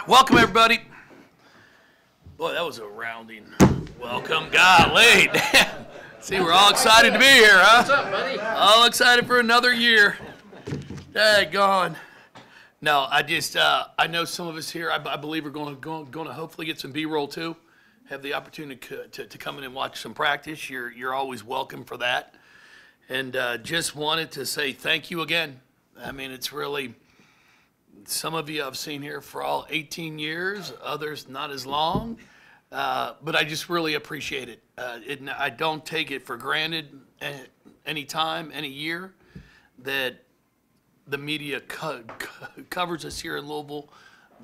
Welcome, everybody. Boy, that was a rounding welcome. Golly. See, we're all excited to be here, huh? What's up, buddy? All excited for another year. Daggone. No, I know some of us here, I believe, are going to hopefully get some B-roll too. Have the opportunity to come in and watch some practice. You're always welcome for that. And just wanted to say thank you again. I mean, it's really, some of you I've seen here for all 18 years, others not as long. But I just really appreciate it. I don't take it for granted any time, any year that the media covers us here in Louisville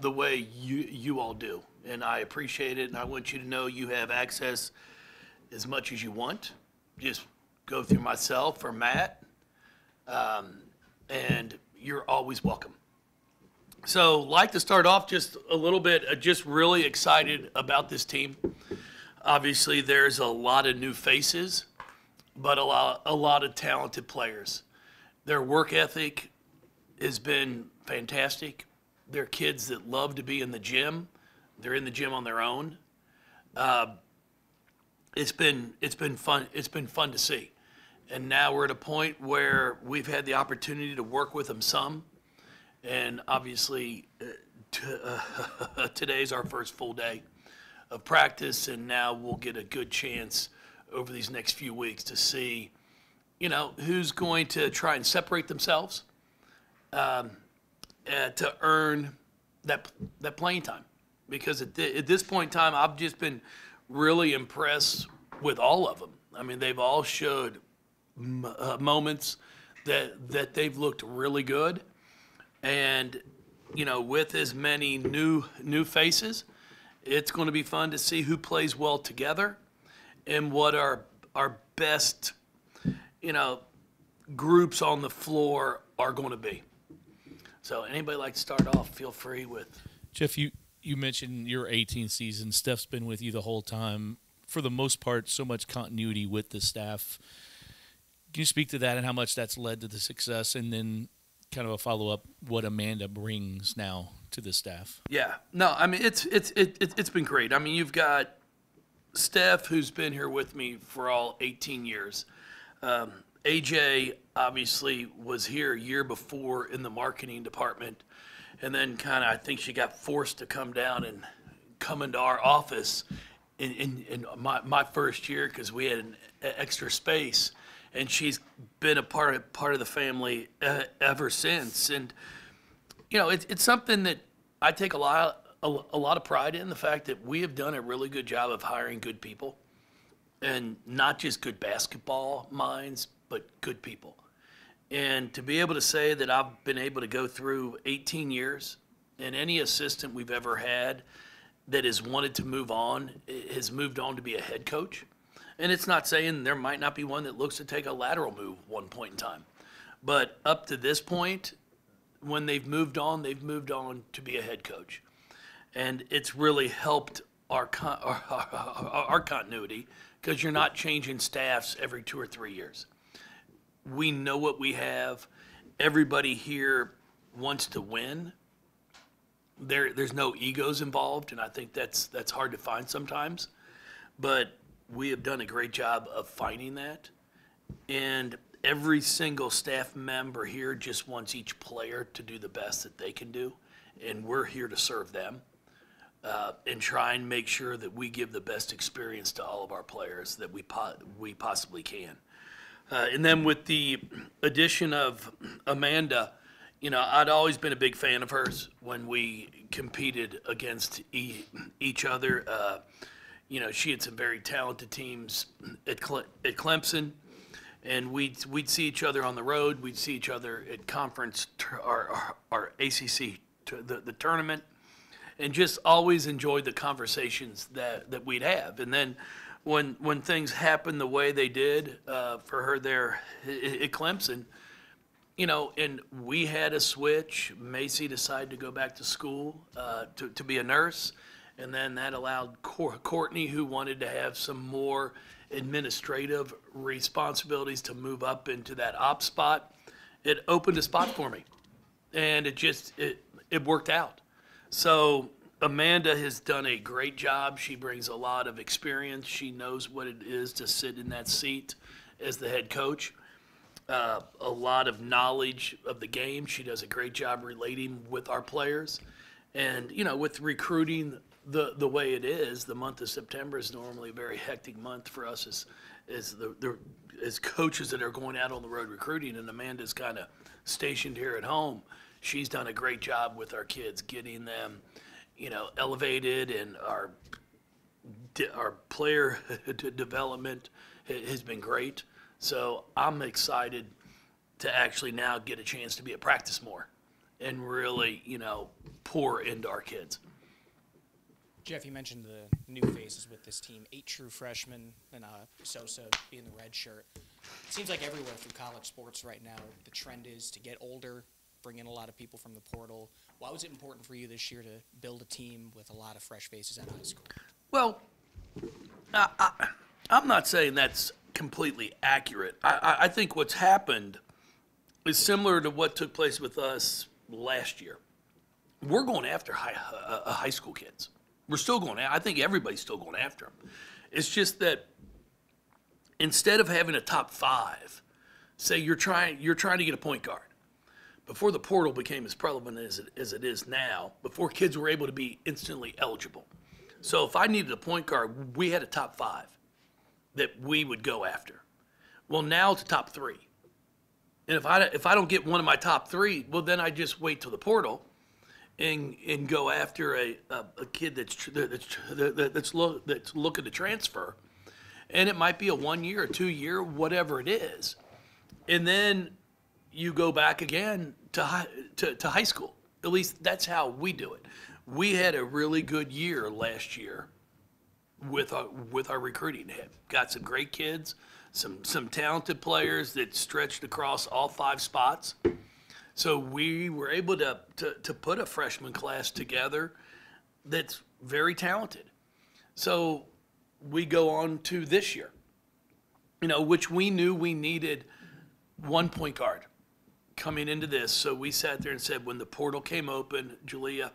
the way you all do. And I appreciate it, and I want you to know you have access as much as you want. Just go through myself or Matt, and you're always welcome. So like to start off just a little bit, just really excited about this team. Obviously, there's a lot of new faces, but a lot of talented players. Their work ethic has been fantastic. They're kids that love to be in the gym. They're in the gym on their own. It's been fun. It's been fun to see. And now we're at a point where we've had the opportunity to work with them some. And obviously, today's our first full day of practice, and now we'll get a good chance over these next few weeks to see, who's going to try and separate themselves to earn that playing time. Because at this point in time, I've just been really impressed with all of them. I mean, they've all showed moments that they've looked really good. And, with as many new faces, it's going to be fun to see who plays well together and what our best, groups on the floor are going to be. So anybody like to start off, feel free with. Jeff, you mentioned your 18th season. Steph's been with you the whole time. For the most part, so much continuity with the staff. Can you speak to that and how much that's led to the success? And then kind of a follow-up, what Amanda brings now to the staff. Yeah. No, I mean, it's been great. I mean, you've got Steph, who's been here with me for all 18 years. AJ obviously was here a year before in the marketing department. And then I think she got forced to come down and come into our office in my first year because we had an extra space. And she's been a part of the family ever since. And, it's something that I take a lot of pride in, the fact that we have done a really good job of hiring good people. And not just good basketball minds, but good people. And to be able to say that I've been able to go through 18 years, and any assistant we've ever had that has wanted to move on has moved on to be a head coach. And it's not saying there might not be one that looks to take a lateral move one point in time. But up to this point, when they've moved on to be a head coach. And it's really helped our continuity because you're not changing staffs every 2 or 3 years. We know what we have. Everybody here wants to win. There's no egos involved, and I think that's hard to find sometimes. But we have done a great job of finding that. And every single staff member here just wants each player to do the best that they can do. And we're here to serve them and try and make sure that we give the best experience to all of our players that we possibly can. And then with the addition of Amanda, I'd always been a big fan of hers when we competed against each other. She had some very talented teams at Clemson, and we'd see each other on the road. We'd see each other at conference, our ACC, the tournament, and just always enjoyed the conversations that we'd have. And then when things happened the way they did for her there at Clemson, and we had a switch. Macy decided to go back to school to be a nurse. And then that allowed Courtney, who wanted to have some more administrative responsibilities, to move up into that op spot. It opened a spot for me, and it worked out. So Amanda has done a great job. She brings a lot of experience. She knows what it is to sit in that seat as the head coach. A lot of knowledge of the game. She does a great job relating with our players. And, with recruiting the way it is, the month of September is normally a very hectic month for us as coaches that are going out on the road recruiting. And Amanda's kind of stationed here at home. She's done a great job with our kids, getting them elevated, and our player development has been great. So I'm excited to actually now get a chance to be at practice more and really, pour into our kids. Jeff, you mentioned the new faces with this team, 8 true freshmen and Sosa being the red shirt. It seems like everywhere through college sports right now, the trend is to get older, bring in a lot of people from the portal. Why was it important for you this year to build a team with a lot of fresh faces at high school? Well, I'm not saying that's completely accurate. I think what's happened is similar to what took place with us last year. We're going after high school kids. We're still going after. I think everybody's still going after them. It's just that instead of having a top 5, say you're trying to get a point guard. Before the portal became as prevalent as it is now, before kids were able to be instantly eligible. So if I needed a point guard, we had a top 5 that we would go after. Well, now it's a top 3. And if I don't get one of my top 3, well, then I just wait till the portal and go after a kid that's looking to transfer. And it might be a 1 year, or 2 year, whatever it is. And then you go back again to high school. At least that's how we do it. We had a really good year last year with our recruiting. Got some great kids, some talented players that stretched across all 5 spots. So we were able to put a freshman class together that's very talented. So we go on to this year, which we knew we needed 1 point guard coming into this. So we sat there and said, when the portal came open, Julia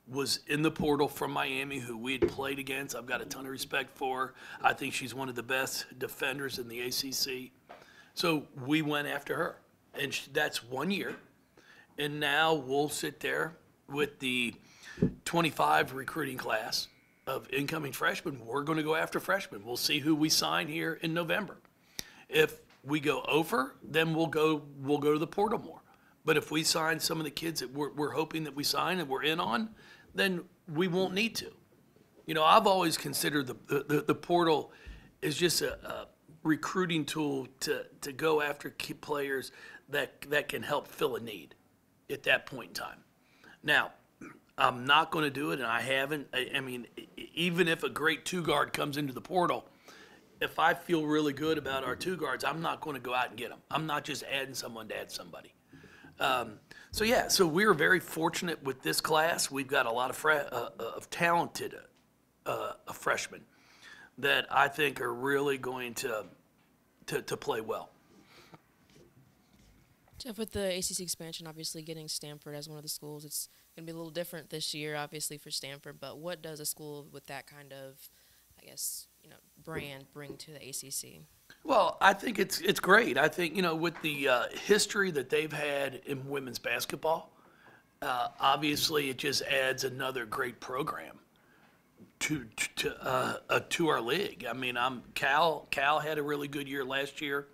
was in the portal from Miami, who we had played against. I've got a ton of respect for her. I think she's one of the best defenders in the ACC. So we went after her, and that's 1 year. And now we'll sit there with the 25 recruiting class of incoming freshmen. We're going to go after freshmen. We'll see who we sign here in November. If we go over, then we'll go to the portal more. But if we sign some of the kids that we're hoping that we sign and we're in on, then we won't need to. I've always considered the portal is just a recruiting tool to go after key players that can help fill a need at that point in time. Now, I'm not going to do it, and I haven't. I mean, even if a great 2 guard comes into the portal, if I feel really good about our 2 guards, I'm not going to go out and get them. I'm not just adding someone to add somebody. So we were very fortunate with this class. We've got a lot of talented freshmen that I think are really going to play well. Jeff, with the ACC expansion, obviously getting Stanford as one of the schools, it's going to be a little different this year, obviously, for Stanford. But what does a school with that kind of, brand bring to the ACC? Well, I think it's great. I think, with the history that they've had in women's basketball, obviously it just adds another great program to our league. I mean, Cal had a really good year last year.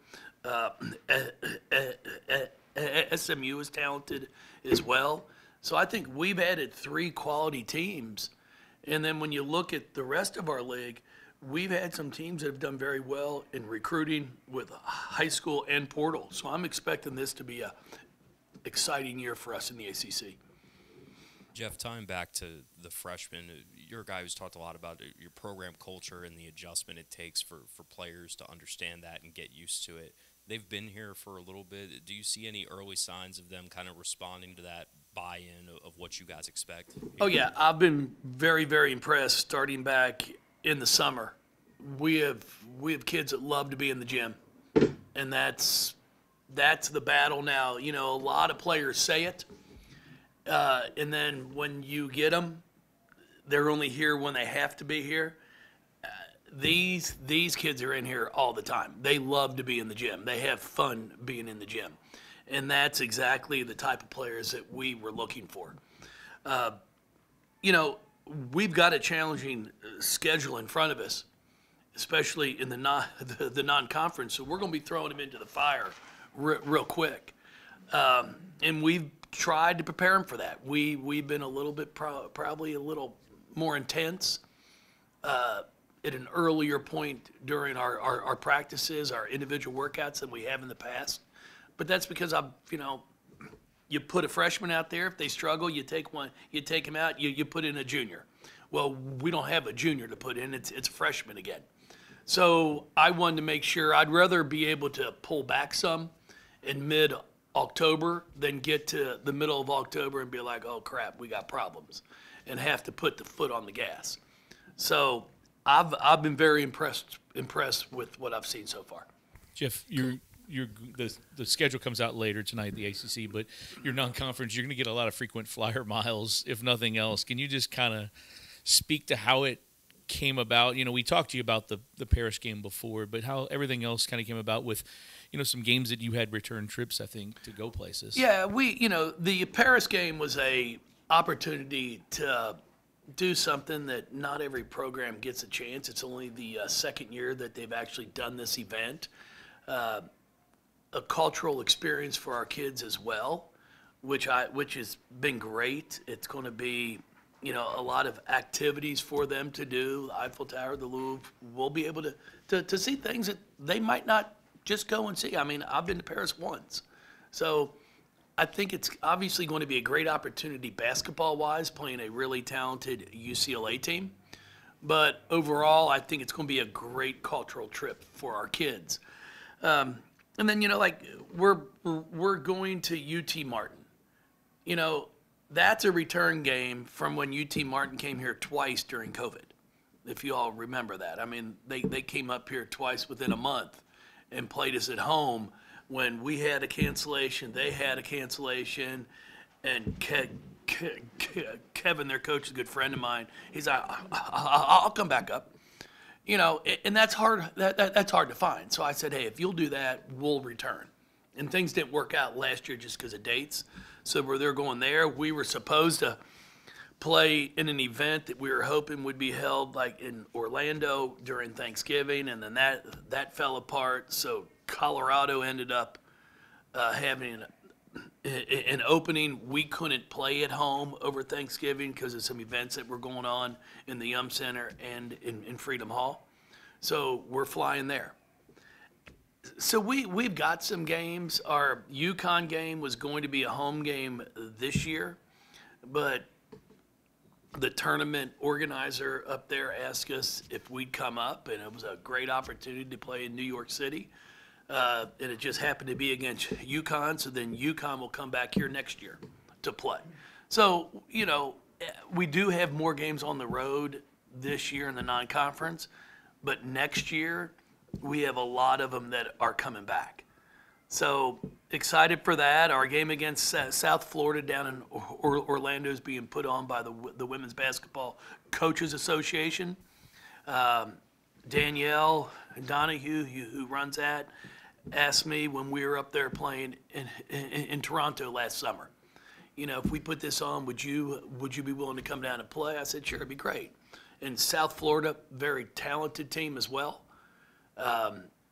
SMU is talented as well. So I think we've added 3 quality teams. And then when you look at the rest of our league, we've had some teams that have done very well in recruiting with high school and portal. So I'm expecting this to be a exciting year for us in the ACC. Jeff, tying back to the freshmen, you're a guy who's talked a lot about your program culture and the adjustment it takes for players to understand that and get used to it. They've been here for a little bit. Do you see any early signs of them kind of responding to that buy-in of what you guys expect? Oh, yeah. I've been very, very impressed starting back in the summer. We have kids that love to be in the gym, and that's the battle now. A lot of players say it, and then when you get them, they're only here when they have to be here. These kids are in here all the time. They love to be in the gym. They have fun being in the gym. And that's exactly the type of players that we were looking for. We've got a challenging schedule in front of us, especially in the non-conference. So we're going to be throwing them into the fire real quick. And we've tried to prepare them for that. We've been a little bit, probably a little more intense at an earlier point during our practices, our individual workouts than we have in the past. But that's because you put a freshman out there. If they struggle, you take him out. You put in a junior. Well, we don't have a junior to put in. It's a freshman again. So I wanted to make sure. I'd rather be able to pull back some in mid-October than get to the middle of October and be like, oh crap, we got problems, and have to put the foot on the gas. So I've been very impressed with what I've seen so far. Jeff, the schedule comes out later tonight, the ACC, but your non-conference, you're going to get a lot of frequent flyer miles, if nothing else. Can you just kind of speak to how it came about? We talked to you about the Paris game before, but how everything else kind of came about with, some games that you had return trips, I think, to go places. Yeah, the Paris game was a opportunity to do something that not every program gets a chance. It's only the second year that they've actually done this event. A cultural experience for our kids as well, which has been great. It's going to be, a lot of activities for them to do. The Eiffel Tower, the Louvre. We'll be able to see things that they might not just go and see. I mean, I've been to Paris once, so I think it's obviously going to be a great opportunity basketball-wise, playing a really talented UCLA team. But overall, I think it's going to be a great cultural trip for our kids. And then, we're going to UT Martin. That's a return game from when UT Martin came here twice during COVID, if you all remember that. I mean, they came up here twice within a month and played us at home when we had a cancellation, they had a cancellation, and Kevin, their coach, is a good friend of mine. He's like, I'll come back up. And that's hard. That's hard to find. So I said, hey, if you'll do that, we'll return. And things didn't work out last year just because of dates. So they're going there. We were supposed to play in an event that we were hoping would be held like in Orlando during Thanksgiving, and then that fell apart. So Colorado ended up having an opening. We couldn't play at home over Thanksgiving because of some events that were going on in the Yum Center and in Freedom Hall. So we're flying there. So we've got some games. Our UConn game was going to be a home game this year, but the tournament organizer up there asked us if we'd come up, and it was a great opportunity to play in New York City. And it just happened to be against UConn, so then UConn will come back here next year to play. So, we do have more games on the road this year in the non-conference, but next year we have a lot of them that are coming back. So excited for that. Our game against South Florida down in Orlando is being put on by the Women's Basketball Coaches Association. Danielle Donahue, who runs that, asked me when we were up there playing in Toronto last summer, if we put this on, would you be willing to come down and play? I said, sure, it'd be great. And South Florida, very talented team as well.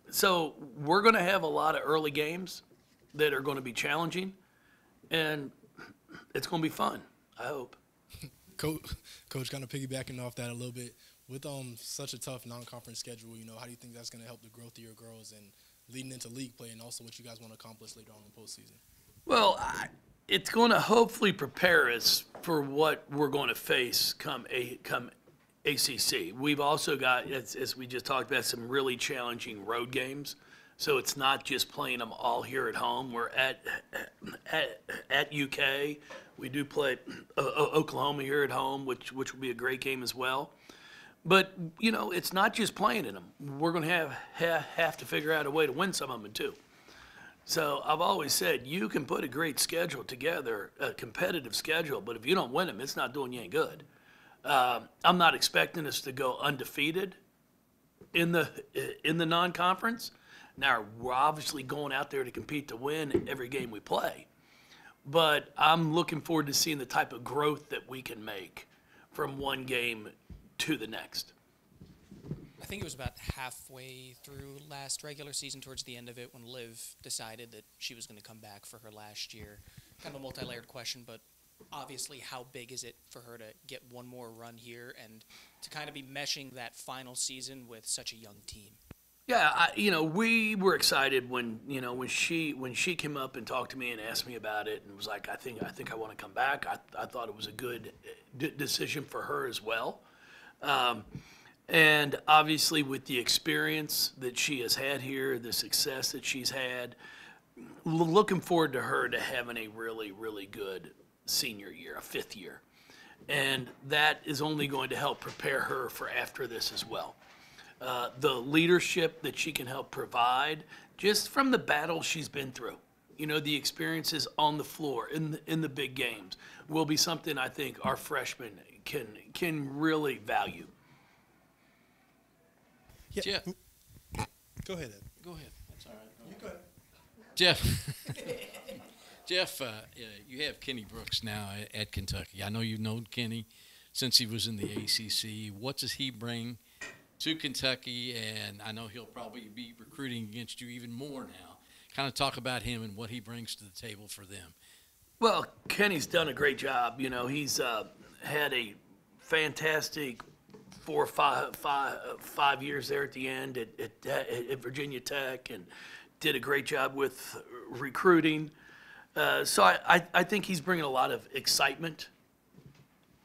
So we're going to have a lot of early games that are going to be challenging, and it's going to be fun, I hope. Coach, kind of piggybacking off that a little bit, with such a tough non-conference schedule, how do you think that's going to help the growth of your girls and leading into league play, and also what you guys want to accomplish later on in the postseason? Well, it's going to hopefully prepare us for what we're going to face come ACC. We've also got, as we just talked about, some really challenging road games. So it's not just playing them all here at home. We're at UK. We do play Oklahoma here at home, which will be a great game as well. But, it's not just playing in them. We're going to have to figure out a way to win some of them too. So I've always said you can put a great schedule together, a competitive schedule, but if you don't win them, it's not doing you any good. I'm not expecting us to go undefeated in the non-conference. Now, we're obviously going out there to compete to win every game we play. But I'm looking forward to seeing the type of growth that we can make from one game to the next. I think it was about halfway through last regular season, towards the end of it, when Liv decided that she was going to come back for her last year. Kind of a multi-layered question, but obviously how big is it for her to get one more run here and to kind of be meshing that final season with such a young team? Yeah, we were excited when she came up and talked to me and asked me about it and was like, I think I want to come back. I thought it was a good decision for her as well. And obviously with the experience that she has had here, the success that she's had, looking forward to her to having a really, really good senior year, a fifth year. And that is only going to help prepare her for after this as well. The leadership that she can help provide just from the battle she's been through, the experiences on the floor in the big games will be something I think our freshmen can really value. Yeah. Jeff, Go ahead, Ed. go ahead. That's all right. You go ahead. Jeff, you have Kenny Brooks now at Kentucky. I know you've known Kenny since he was in the ACC. What does he bring to Kentucky? And I know he'll probably be recruiting against you even more now. Kind of talk about him and what he brings to the table for them. Well, Kenny's done a great job. He's had a fantastic 4 or 5 years there at the end at Virginia Tech and did a great job with recruiting. So I think he's bringing a lot of excitement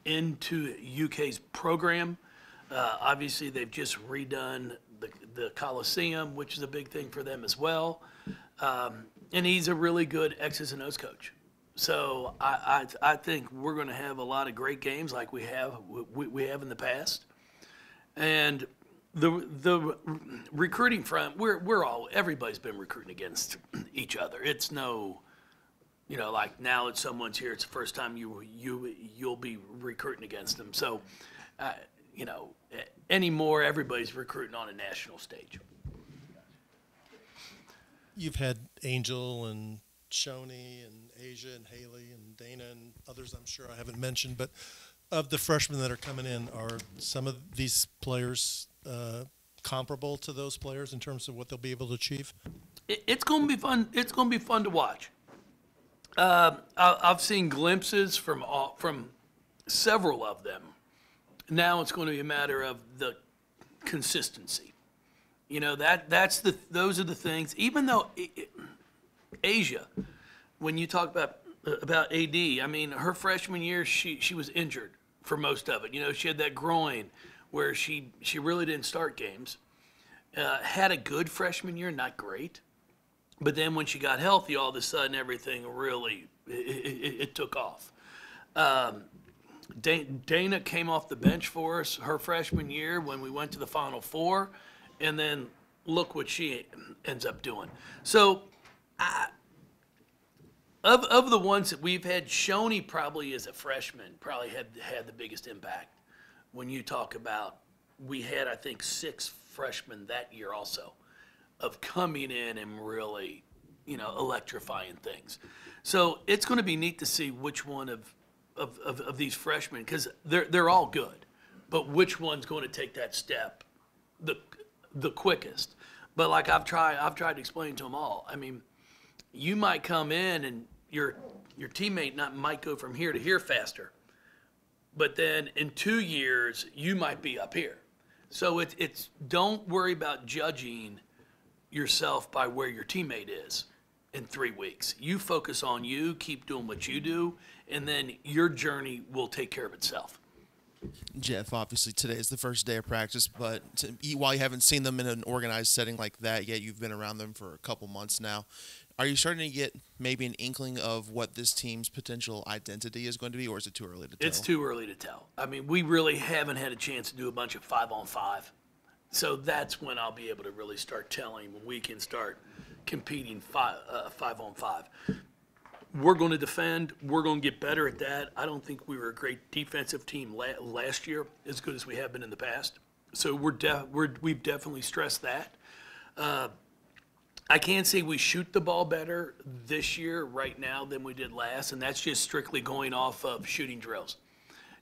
into UK's program. Obviously, they've just redone the Coliseum, which is a big thing for them as well. And he's a really good X's and O's coach. So I think we're going to have a lot of great games like we have in the past. And the recruiting front, everybody's been recruiting against each other. It's no, like now it's someone's here. It's the first time you'll be recruiting against them. So, anymore everybody's recruiting on a national stage. You've had Angel and Shoni and Asia and Haley and Dana and others I'm sure I haven't mentioned, but of the freshmen that are coming in, are some of these players comparable to those players in terms of what they'll be able to achieve? It's going to be fun. It's going to be fun to watch. I've seen glimpses from several of them. Now it's going to be a matter of the consistency. Those are the things. Even though Asia, when you talk about AD, I mean, her freshman year she was injured for most of it. She had that groin where she really didn't start games. Had a good freshman year, not great. But then when she got healthy, all of a sudden everything really it took off. Dana came off the bench for us her freshman year when we went to the Final Four, and then look what she ends up doing. So, of the ones that we've had, Shoni probably as a freshman probably had the biggest impact. When you talk about, we had I think 6 freshmen that year also, of coming in and really, electrifying things. So it's going to be neat to see which one of these freshmen, because they're all good, but which one's going to take that step the quickest. But like I've tried to explain to them all. I mean, you might come in and your teammate might go from here to here faster, but then in 2 years you might be up here. So it's don't worry about judging yourself by where your teammate is in 3 weeks. You focus on you, keep doing what you do, and then your journey will take care of itself. Jeff, obviously today is the first day of practice, but while you haven't seen them in an organized setting like that yet, you've been around them for a couple months now. Are you starting to get maybe an inkling of what this team's potential identity is going to be, or is it too early to tell? It's too early to tell. I mean, we really haven't had a chance to do a bunch of 5-on-5. So that's when I'll be able to really start telling, when we can start competing 5-on-5. We're going to defend. We're going to get better at that. I don't think we were a great defensive team last year, as good as we have been in the past. So we've definitely stressed that. I can't say we shoot the ball better this year right now than we did last, and that's just strictly going off of shooting drills.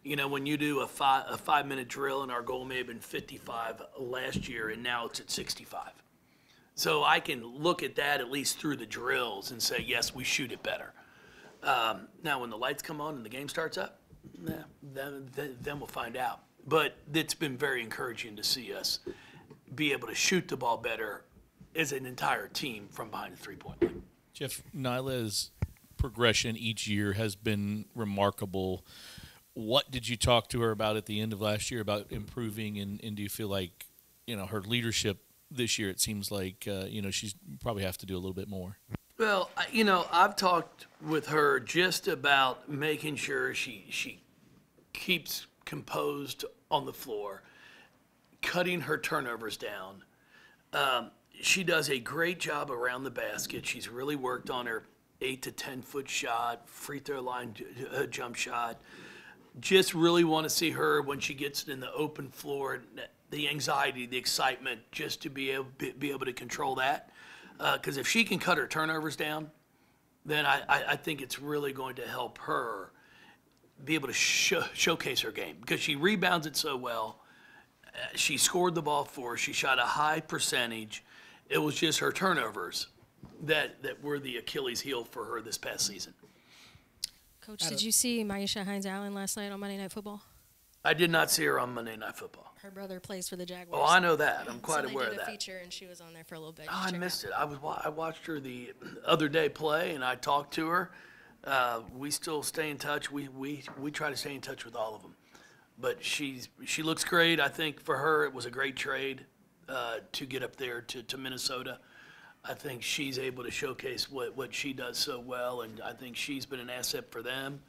You know, when you do a 5-minute drill, and our goal may have been 55 last year, and now it's at 65. So I can look at that at least through the drills and say, yes, we shoot it better. Now, when the lights come on and the game starts up, then we'll find out. But it's been very encouraging to see us be able to shoot the ball better as an entire team from behind the three-point line. Jeff, Nyla's progression each year has been remarkable. What did you talk to her about at the end of last year about improving, and do you feel like, you know, her leadership this year, it seems like, you know, she's probably have to do a little bit more? Well, you know, I've talked with her just about making sure she keeps composed on the floor, cutting her turnovers down. She does a great job around the basket. She's really worked on her 8 to 10 foot shot, free throw line jump shot. Just really want to see her when she gets in the open floor, the anxiety, the excitement, just to be able to control that. Because if she can cut her turnovers down, then I think it's really going to help her be able to showcase her game, because she rebounds it so well. She scored the ball for us. She shot a high percentage. It was just her turnovers that were the Achilles heel for her this past season. Coach, did you see Maisha Hines-Allen last night on Monday Night Football? I did not see her on Monday Night Football. Her brother plays for the Jaguars. Oh, I know that. I'm quite aware of So they did that. a feature, and she was on there for a little bit. Oh, I missed it. I watched her the other day play, and I talked to her. We still stay in touch. We try to stay in touch with all of them. But she looks great. I think for her it was a great trade to get up there to Minnesota. I think she's able to showcase what she does so well, and I think she's been an asset for them,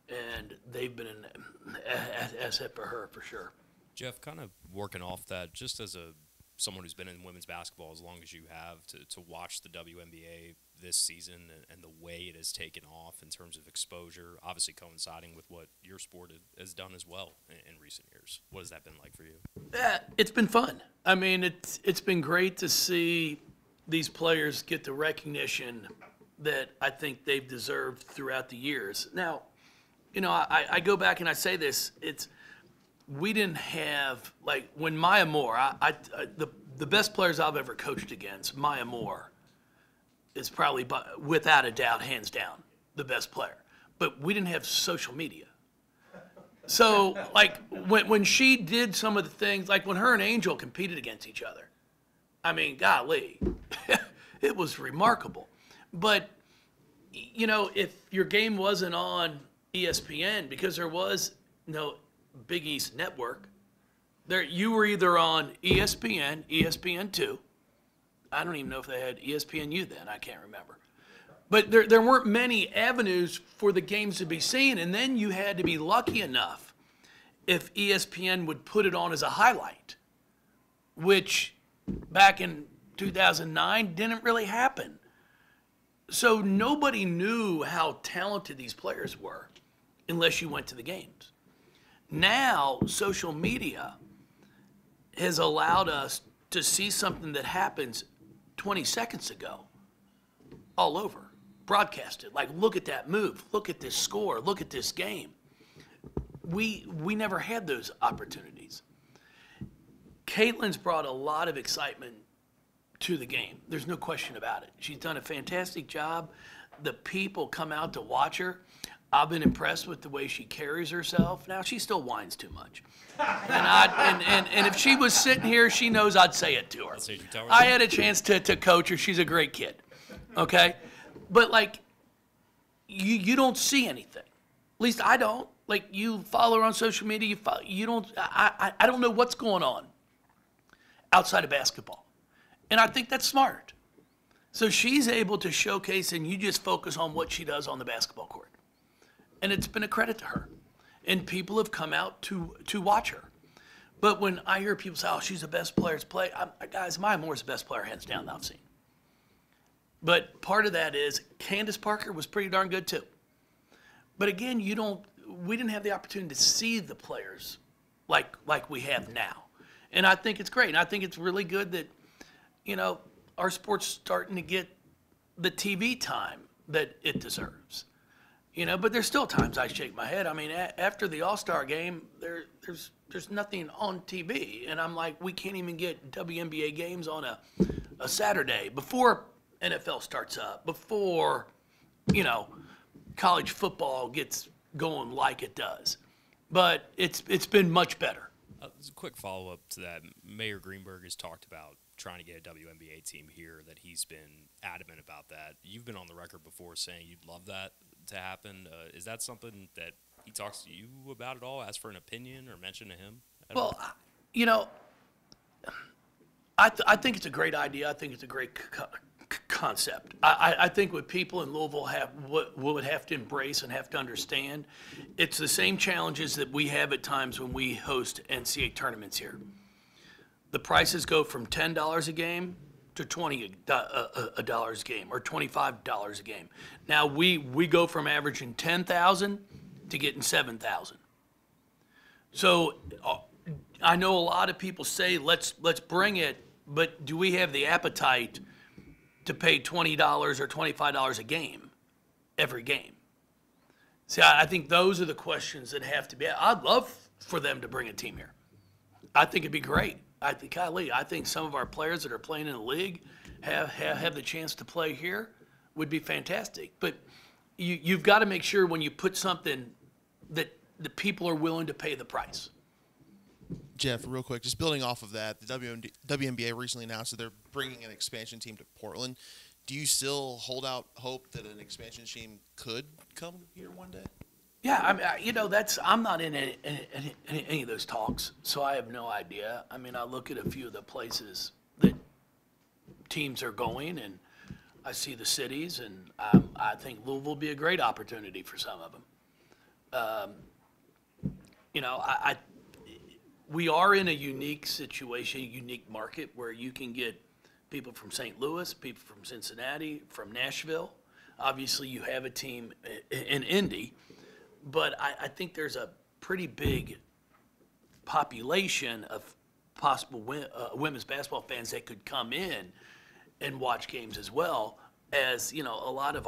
and they've been an asset for her for sure. Jeff, kind of working off that, just as someone who's been in women's basketball as long as you have, to watch the WNBA this season and the way it has taken off in terms of exposure, obviously coinciding with what your sport has done as well in recent years. What has that been like for you? It's been fun. I mean, it's been great to see these players get the recognition that I think they've deserved throughout the years. Now, you know, I go back and I say this, we didn't have, like, when Maya Moore, the best players I've ever coached against, Maya Moore is probably, without a doubt, hands down, the best player. But we didn't have social media. So, like, when she did some of the things, like when her and Angel competed against each other, I mean, golly, it was remarkable. But, you know, if your game wasn't on ESPN, because there was no Big East Network, you were either on ESPN, ESPN2. I don't even know if they had ESPNU then. I can't remember. But there weren't many avenues for the games to be seen, and then you had to be lucky enough if ESPN would put it on as a highlight, which back in 2009 didn't really happen. So nobody knew how talented these players were unless you went to the games. Now, social media has allowed us to see something that happens 20 seconds ago all over, broadcasted. Like, look at that move, look at this score, look at this game. We never had those opportunities. Caitlin's brought a lot of excitement to the game. There's no question about it. She's done a fantastic job. The people come out to watch her. I've been impressed with the way she carries herself. Now, she still whines too much. And if she was sitting here, she knows I'd say it to her. I had a chance to coach her. She's a great kid, okay? But, like, you don't see anything. At least I don't. Like, you follow her on social media. You don't. I don't know what's going on outside of basketball. And I think that's smart. So she's able to showcase, and you just focus on what she does on the basketball court. And it's been a credit to her. And people have come out to watch her. But when I hear people say, oh, she's the best player to play, guys, Maya Moore's the best player, hands down, that I've seen. But part of that is Candace Parker was pretty darn good too. But again, we didn't have the opportunity to see the players like we have now. And I think it's great. And I think it's really good that, our sport's starting to get the TV time that it deserves. But there's still times I shake my head. I mean, after the All-Star game, there's nothing on TV. And I'm like, we can't even get WNBA games on a Saturday before NFL starts up, before, college football gets going like it does. But it's been much better. As a quick follow-up to that, Mayor Greenberg has talked about trying to get a WNBA team here, that he's been adamant about that. You've been on the record before saying you'd love that to happen. Is that something that he talks to you about at all, ask for an opinion or mention to him? Well, I think it's a great idea. I think it's a great concept. I think what people in Louisville would have to embrace and have to understand, it's the same challenges that we have at times when we host NCAA tournaments here. The prices go from $10 a game to $20 a game or $25 a game. Now we go from averaging 10,000 to getting 7,000. So I know a lot of people say let's bring it, but do we have the appetite to pay $20 or $25 a game every game? See, I think those are the questions that have to be. I'd love for them to bring a team here. I think it'd be great. I think some of our players that are playing in the league have the chance to play here would be fantastic. But you've got to make sure when you put something that the people are willing to pay the price. Jeff, real quick, just building off of that, the WNBA recently announced that they're bringing an expansion team to Portland. Do you still hold out hope that an expansion team could come here one day? Yeah, I mean, I'm not in any of those talks, so I have no idea. I mean, I look at a few of the places that teams are going, and I see the cities, and I think Louisville will be a great opportunity for some of them. We are in a unique situation, a unique market where you can get people from St. Louis, people from Cincinnati, from Nashville. Obviously, you have a team in Indy. But I think there's a pretty big population of possible women's basketball fans that could come in and watch games as well. As, a lot of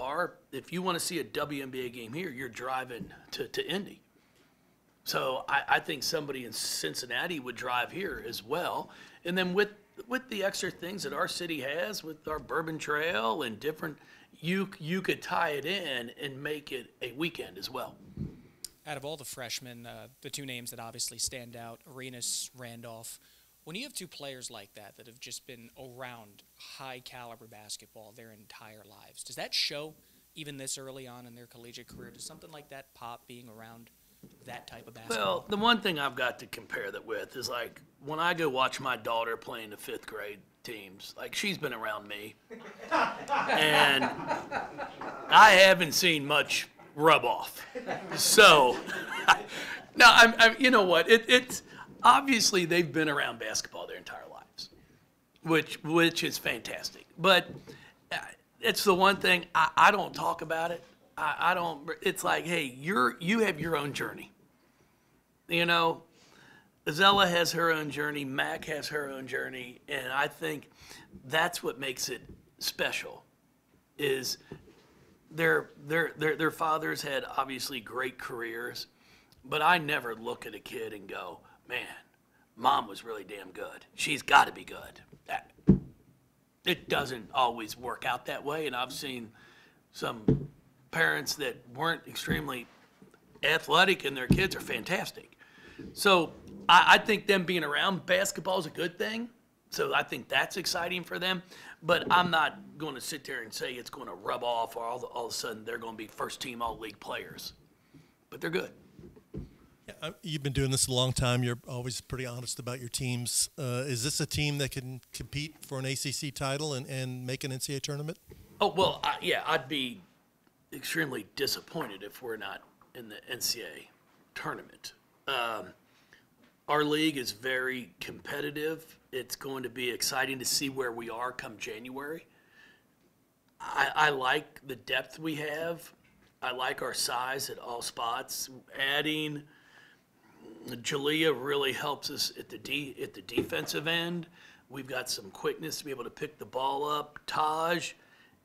if you want to see a WNBA game here, you're driving to Indy. So I think somebody in Cincinnati would drive here as well. And then with the extra things that our city has, with our Bourbon Trail and different, you could tie it in and make it a weekend as well. Out of all the freshmen, the two names that obviously stand out, Arenas, Randolph, when you have two players like that have just been around high-caliber basketball their entire lives, does that show even this early on in their collegiate career? Does something like that pop being around that type of basketball? Well, the one thing I've got to compare that with is, like, when I go watch my daughter playing the fifth grade teams, like, she's been around me. And I haven't seen much rub off. So, no, you know what? It's obviously they've been around basketball their entire lives, which is fantastic. But it's the one thing I don't talk about it. I don't. It's like, hey, you have your own journey. Azella has her own journey. Mac has her own journey, and I think that's what makes it special. Is their fathers had obviously great careers, but I never look at a kid and go, man, mom was really damn good. She's got to be good. It doesn't always work out that way, and I've seen some parents that weren't extremely athletic and their kids are fantastic. So I think them being around basketball is a good thing. So I think that's exciting for them. But I'm not going to sit there and say it's going to rub off or all of a sudden they're going to be first-team all-league players. But they're good. Yeah, you've been doing this a long time. You're always pretty honest about your teams. Is this a team that can compete for an ACC title and make an NCAA tournament? Oh, well, I'd be extremely disappointed if we're not in the NCAA tournament. Our league is very competitive. It's going to be exciting to see where we are come January. I like the depth we have. I like our size at all spots. Adding Jalea really helps us at the defensive end. We've got some quickness to be able to pick the ball up. Taj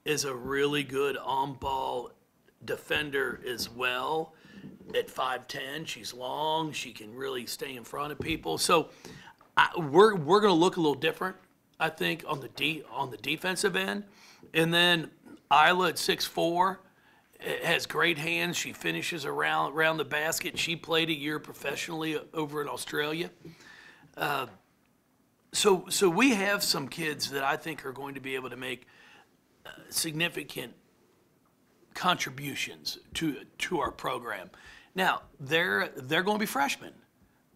is a really good on-ball defender as well. At 5'10", she's long. She can really stay in front of people. So we're going to look a little different, I think, on the defensive end. And then Isla at 6'4", has great hands. She finishes around the basket. She played a year professionally over in Australia. So we have some kids that I think are going to be able to make significant contributions to our program. Now, they're going to be freshmen.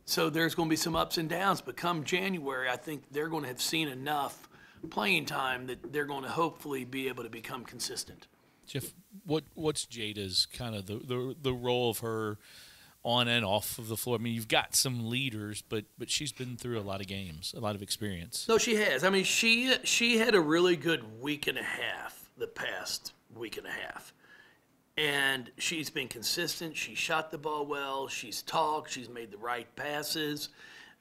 So there's going to be some ups and downs, but come January, I think they're going to have seen enough playing time that they're going to hopefully be able to become consistent. Jeff, what's Jada's kind of the role of her on and off of the floor? I mean, you've got some leaders, but she's been through a lot of games, a lot of experience. No, she has. I mean, she had a really good week and a half, the past week and a half. And she's been consistent. She shot the ball well. She's talked. She's made the right passes.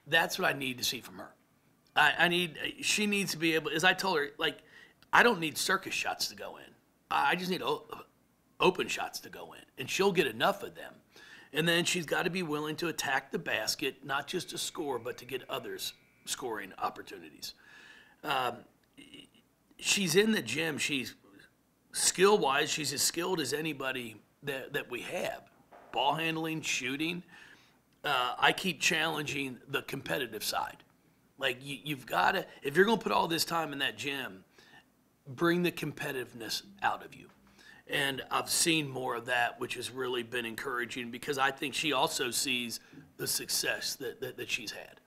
That's what I need to see from her. She needs to be able, as I told her, like, I don't need circus shots to go in. I just need open shots to go in, and she'll get enough of them. And then she's got to be willing to attack the basket, not just to score, but to get others scoring opportunities. She's in the gym. She's skill-wise, she's as skilled as anybody that we have. Ball handling, shooting. I keep challenging the competitive side. Like, you've got to, if you're going to put all this time in that gym, bring the competitiveness out of you. And I've seen more of that, which has really been encouraging because I think she also sees the success that she's had.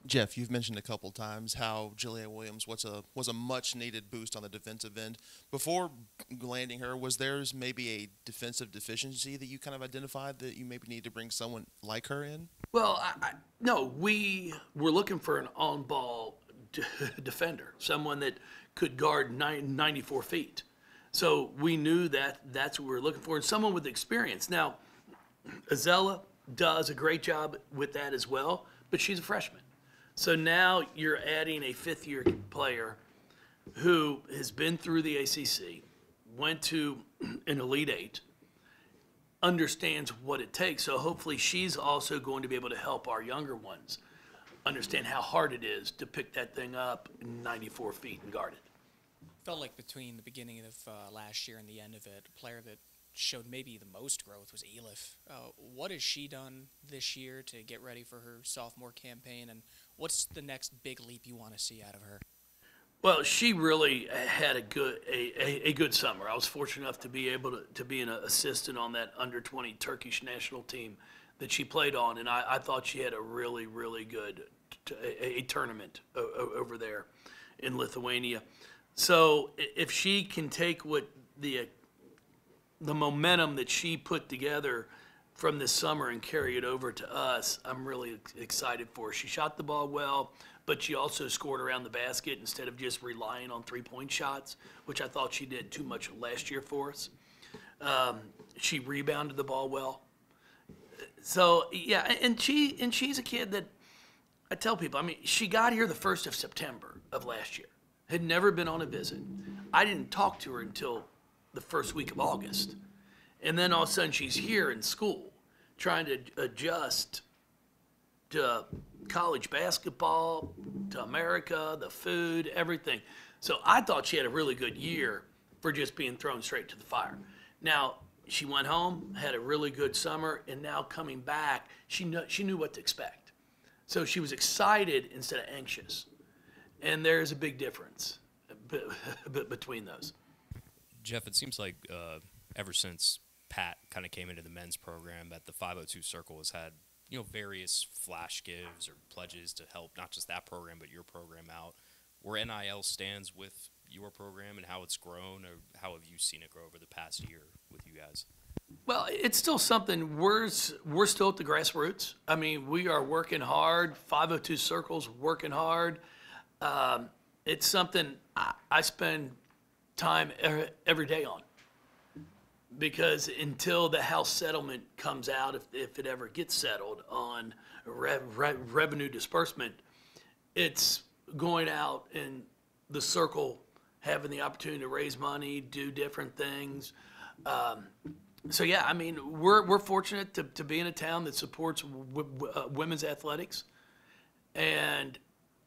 Jeff, you've mentioned a couple times how Jalea Williams was a much-needed boost on the defensive end. Before landing her, was there maybe a defensive deficiency that you kind of identified that you maybe need to bring someone like her in? Well, no, we were looking for an on-ball defender, someone that could guard 94 feet. So we knew that that's what we were looking for, and someone with experience. Now, Azella does a great job with that as well, but she's a freshman. So now you're adding a fifth-year player who has been through the ACC, went to an Elite Eight, understands what it takes. So hopefully she's also going to be able to help our younger ones understand how hard it is to pick that thing up 94 feet and guard it. Felt like between the beginning of last year and the end of it, a player that showed maybe the most growth was Elif. What has she done this year to get ready for her sophomore campaign, and what's the next big leap you want to see out of her? Well, she really had a good summer. I was fortunate enough to be able to be an assistant on that under-20 Turkish national team that she played on, and I thought she had a really, really good a tournament over there in Lithuania. So if she can take what the momentum that she put together from this summer and carry it over to us, I'm really excited for her. She shot the ball well, but she also scored around the basket instead of just relying on three-point shots, which I thought she did too much last year for us. She rebounded the ball well. So, yeah, and she's a kid that I tell people, I mean, she got here the 1st of September of last year, had never been on a visit. I didn't talk to her until the first week of August. And then all of a sudden she's here in school trying to adjust to college basketball, to America, the food, everything. So I thought she had a really good year for just being thrown straight to the fire. Now, she went home, had a really good summer, and now coming back, she knew what to expect. So she was excited instead of anxious. And there's a big difference between those. Jeff, it seems like ever since Pat kind of came into the men's program, that the 502 Circle has had, various flash gives or pledges to help not just that program but your program out. Where NIL stands with your program and how it's grown, or how have you seen it grow over the past year with you guys? Well, it's still something. We're still at the grassroots. I mean, we are working hard. 502 Circle's working hard. It's something I spend time every day on. Because until the House settlement comes out, if it ever gets settled on revenue disbursement, it's going out in the circle, having the opportunity to raise money, do different things. So yeah, I mean, we're fortunate to be in a town that supports women's athletics, and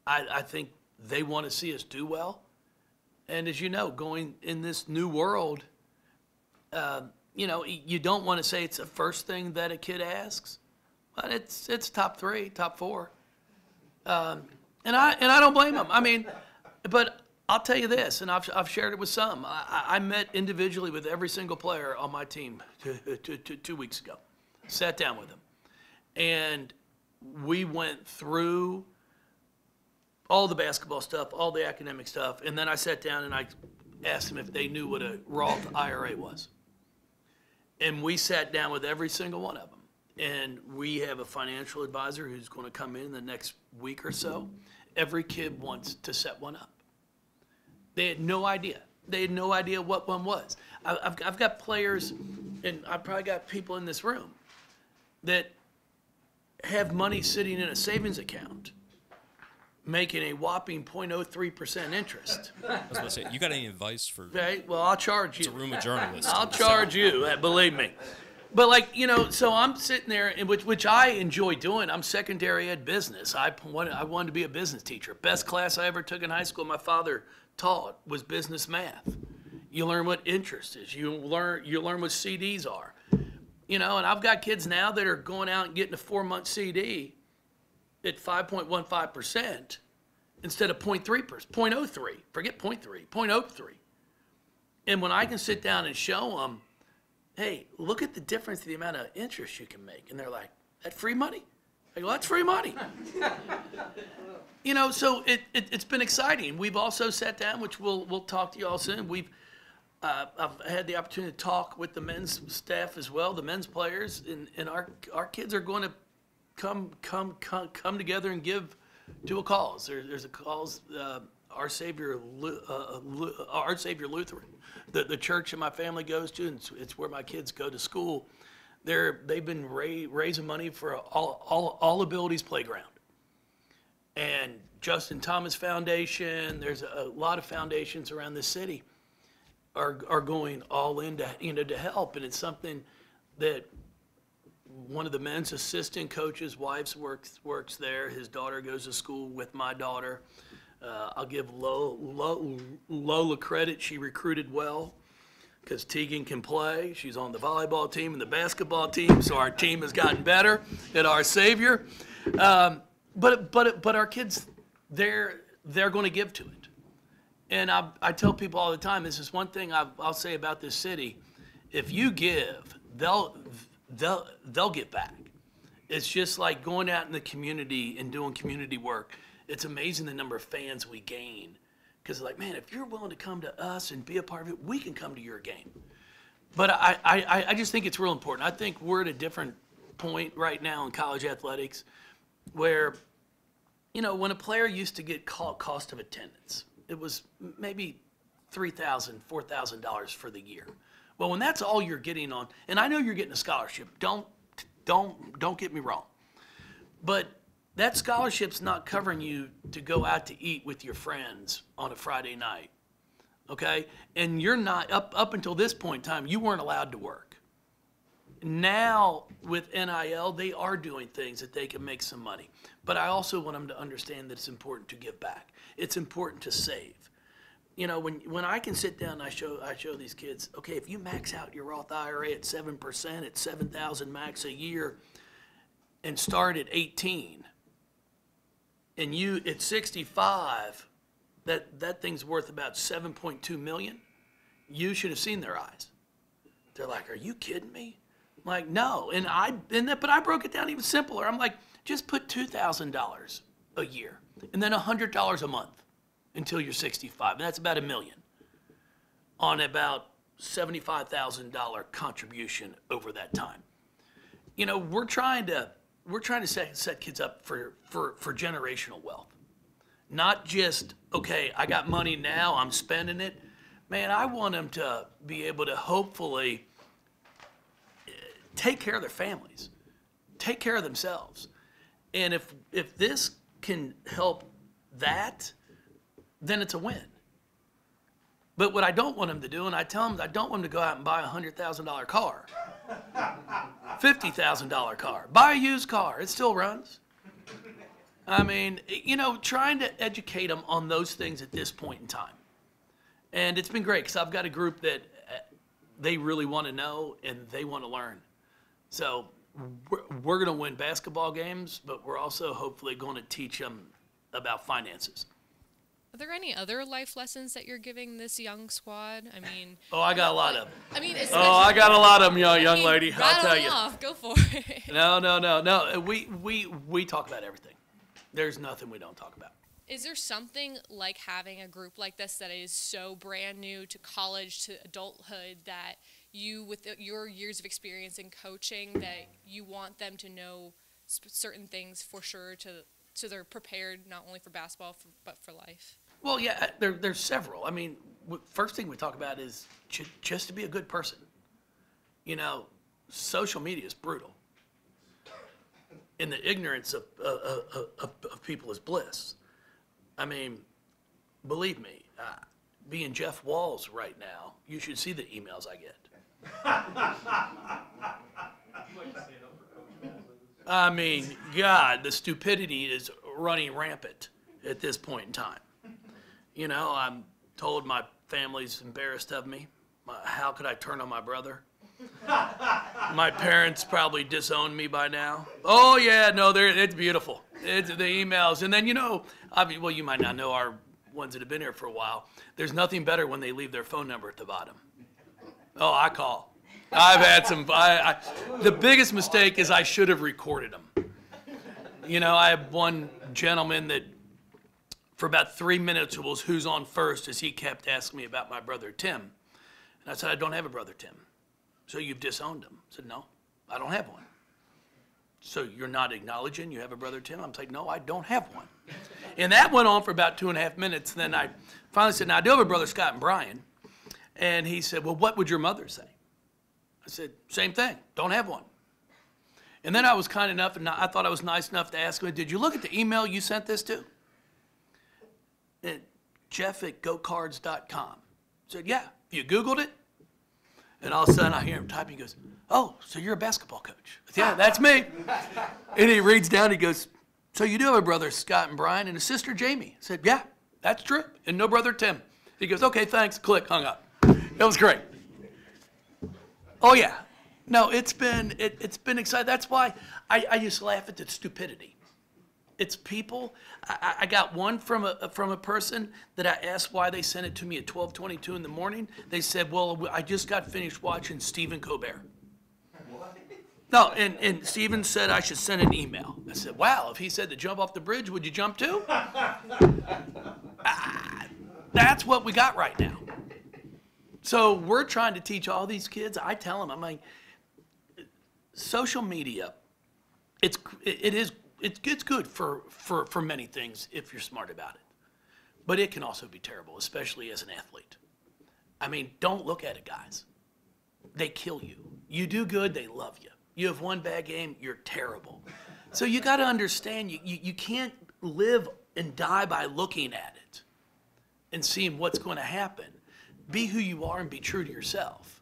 I think they want to see us do well. And as you know, going in this new world, you don't want to say it's the first thing that a kid asks, but it's top 3, top 4, and I don't blame them. I mean, but I'll tell you this, and I've shared it with some. I met individually with every single player on my team 2 weeks ago, sat down with them, and we went through all the basketball stuff, all the academic stuff, and then I sat down and I asked them if they knew what a Roth IRA was. And we sat down with every single one of them. And we have a financial advisor who's going to come in the next week or so. Every kid wants to set one up. They had no idea. They had no idea what one was. I've got players, and I've probably got people in this room that have money sitting in a savings account making a whopping 0.03% interest. I was going to say, you got any advice for? Okay, well, I'll charge you. It's a room of journalists. I'll charge you, believe me. But so I'm sitting there, and which I enjoy doing. I'm secondary ed business. I wanted to be a business teacher. Best class I ever took in high school, my father taught, was business math. You learn what interest is. You learn what CDs are. And I've got kids now that are going out and getting a 4-month CD at 5.15% instead of 0.03. Forget 0.3, 0.03. And when I can sit down and show them, hey, look at the difference in the amount of interest you can make. And they're like, that's free money? I go, that's free money. So it's been exciting. We've also sat down, which we'll talk to you all soon. I've had the opportunity to talk with the men's staff as well, the men's players, and our kids are going to come together and do a cause. There's a cause. Our Savior Lutheran, the church that my family goes to, and it's where my kids go to school. They've been raising money for all abilities playground, and Justin Thomas Foundation. There's a lot of foundations around the city are going all in to help, and it's something that one of the men's assistant coaches' wives works there. His daughter goes to school with my daughter. I'll give Lola credit. She recruited well because Tegan can play. She's on the volleyball team and the basketball team, so our team has gotten better at our Savior. But our kids, they're going to give to it. And I tell people all the time, this is one thing I'll say about this city. If you give, they'll get back. It's just like going out in the community and doing community work. It's amazing the number of fans we gain. Because like, man, if you're willing to come to us and be a part of it, we can come to your game. But I just think it's real important. I think we're at a different point right now in college athletics where, when a player used to get cost of attendance, it was maybe $3,000, $4,000 for the year. Well, when that's all you're getting on, and I know you're getting a scholarship, don't get me wrong, but that scholarship's not covering you to go out to eat with your friends on a Friday night, okay? And you're not, up until this point in time, you weren't allowed to work. Now, with NIL, they are doing things that they can make some money. But I also want them to understand that it's important to give back. It's important to save. When I can sit down and I show these kids, okay, if you max out your Roth IRA at 7%, at $7,000 max a year, and start at 18, and you at 65, that thing's worth about $7.2 million. You should have seen their eyes. They're like, "Are you kidding me?" I'm like, no. But I broke it down even simpler. I'm like, just put $2,000 a year, and then $100 a month until you're 65, and that's about $1 million on about $75,000 contribution over that time. We're trying to set kids up for generational wealth, not just, okay, I got money now, I'm spending it, man, I want them to be able to hopefully take care of their families, take care of themselves. And if this can help that, then it's a win. But what I don't want them to do, and I tell them I don't want them to go out and buy a $100,000 car, $50,000 car, buy a used car. It still runs. I mean, trying to educate them on those things at this point in time. And it's been great because I've got a group that they really want to know and they want to learn. So we're going to win basketball games, but we're also hopefully going to teach them about finances. Are there any other life lessons that you're giving this young squad? I mean, I got a lot of them. I mean, I got a lot of them, young lady. I'll rattle tell them you. off. Go for it. No. We talk about everything. There's nothing we don't talk about. Is there something like having a group like this that is so brand new to college, to adulthood, that you, with your years of experience in coaching, that you want them to know certain things for sure so they're prepared not only for basketball but for life? Well, yeah, there's several. I mean, first thing we talk about is just to be a good person. Social media is brutal. And the ignorance of people is bliss. I mean, believe me, being Jeff Walz right now, you should see the emails I get. I mean, God, the stupidity is running rampant at this point in time. I'm told my family's embarrassed of me. How could I turn on my brother? My parents probably disowned me by now. Oh, yeah, no, it's beautiful. It's the emails. And then, you might not know our ones that have been here for a while. There's nothing better when they leave their phone number at the bottom. Oh, I call. I've had some. The biggest mistake is I should have recorded them. I have one gentleman that for about 3 minutes it was who's on first as he kept asking me about my brother Tim. And I said, I don't have a brother Tim. So you've disowned him. I said, no, I don't have one. So you're not acknowledging you have a brother Tim? I'm saying, no, I don't have one. And that went on for about 2.5 minutes. Then I finally said, now I do have a brother Scott and Brian. And he said, well, what would your mother say? I said, same thing, don't have one. And then I was kind enough, and I thought I was nice enough to ask him, did you look at the email you sent this to? And Jeff@gocards.com. I said, yeah. You Googled it? And all of a sudden I hear him typing. He goes, oh, so you're a basketball coach? I said, yeah, that's me. And he reads down. He goes, so you do have a brother, Scott and Brian, and a sister, Jamie? I said, yeah, that's true. And no brother, Tim. He goes, okay, thanks. Click, hung up. It was great. Oh, yeah. No, it's been exciting. That's why I just laugh at the stupidity. It's people. I got one from a person that I asked why they sent it to me at 12:22 in the morning. They said, well, I just got finished watching Stephen Colbert. What? No, and Stephen said I should send an email. I said, wow, if he said to jump off the bridge, would you jump too? That's what we got right now. So we're trying to teach all these kids. I tell them, I'm like, social media, it's good for many things if you're smart about it. But it can also be terrible, especially as an athlete. I mean, don't look at it, guys. They kill you. You do good, they love you. You have one bad game, you're terrible. So you got to understand, you can't live and die by looking at it and seeing what's going to happen. Be who you are and be true to yourself.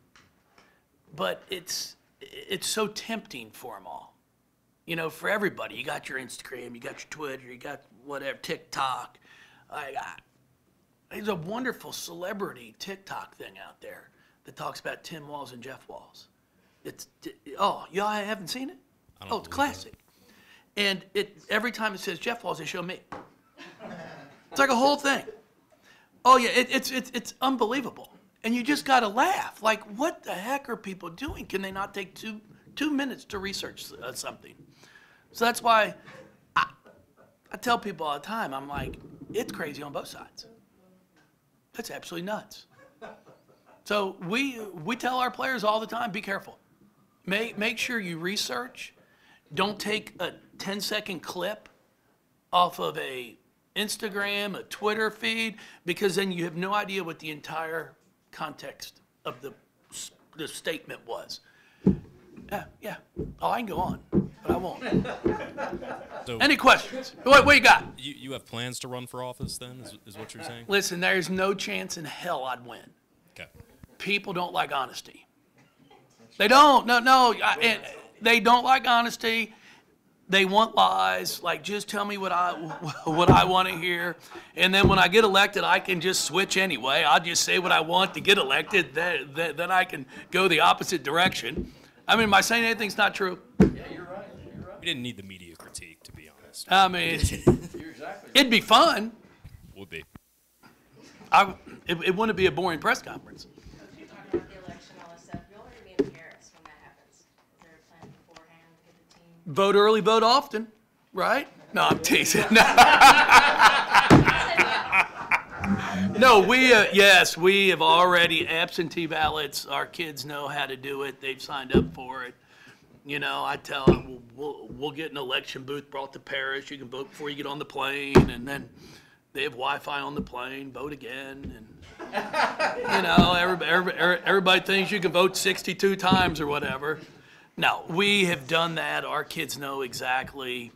But it's so tempting for them all. For everybody. You got your Instagram, you got your Twitter, you got whatever, TikTok. There's a wonderful celebrity TikTok thing out there that talks about Tim Walz and Jeff Walz. Y'all haven't seen it? Oh, it's classic. And every time it says Jeff Walz, they show me. It's like a whole thing. Oh yeah, it's unbelievable. And you just got to laugh. Like, what the heck are people doing? Can they not take two minutes to research something? So that's why I tell people all the time, I'm like, it's crazy on both sides. It's absolutely nuts. So we tell our players all the time, be careful. Make sure you research. Don't take a 10-second clip off of a Instagram, a Twitter feed, because then you have no idea what the entire context of the statement was. Yeah. Oh, I can go on, but I won't. So Any questions? What you got? you have plans to run for office then, is what you're saying? Listen, there's no chance in hell I'd win. Okay. People don't like honesty. They don't. They don't like honesty. They want lies. Like, just tell me what I want to hear, and then when I get elected, I can just switch anyway. I'll just say what I want to get elected. Then I can go the opposite direction. I mean, am I saying anything's not true? We didn't need the media critique, to be honest. I mean, it'd be fun. Would be. It wouldn't be a boring press conference. You're talking about the election, all this stuff. You'll already be in Paris when that happens. Is there a plan beforehand to get the team? Vote early, vote often, right? No, I'm teasing. No, we have already absentee ballots. Our kids know how to do it. They've signed up for it. You know, I tell them we'll get an election booth brought to Paris. You can vote before you get on the plane, and then they have Wi-Fi on the plane. Vote again, and you know, everybody thinks you can vote 62 times or whatever. No, we have done that. Our kids know exactly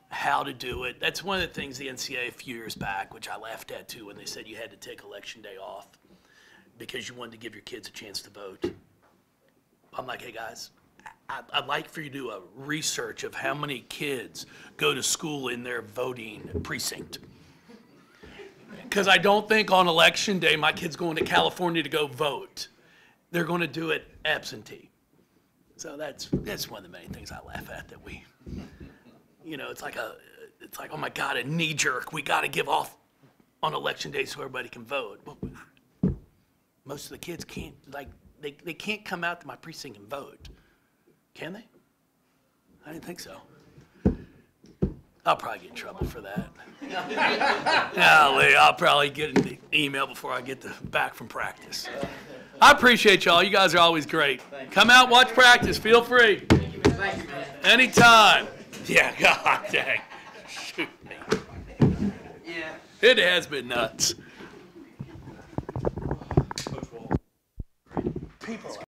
how to do it. That's one of the things the NCAA a few years back, which I laughed at too, when they said you had to take election day off because you wanted to give your kids a chance to vote. I'm like, hey guys, I'd like for you to do a research of how many kids go to school in their voting precinct. Because I don't think on election day my kid's going to California to go vote. They're going to do it absentee. So that's one of the many things I laugh at, that we, you know, it's like, oh my God, a knee jerk. We got to give off on election day so everybody can vote. But most of the kids can't, like, they can't come out to my precinct and vote. Can they? I didn't think so. I'll probably get in trouble for that. Golly, I'll probably get an email before I get back from practice. I appreciate y'all. You guys are always great. Come out, watch practice. Feel free. Thank you, man. Anytime. Yeah, God dang. Shoot me. Yeah. It has been nuts.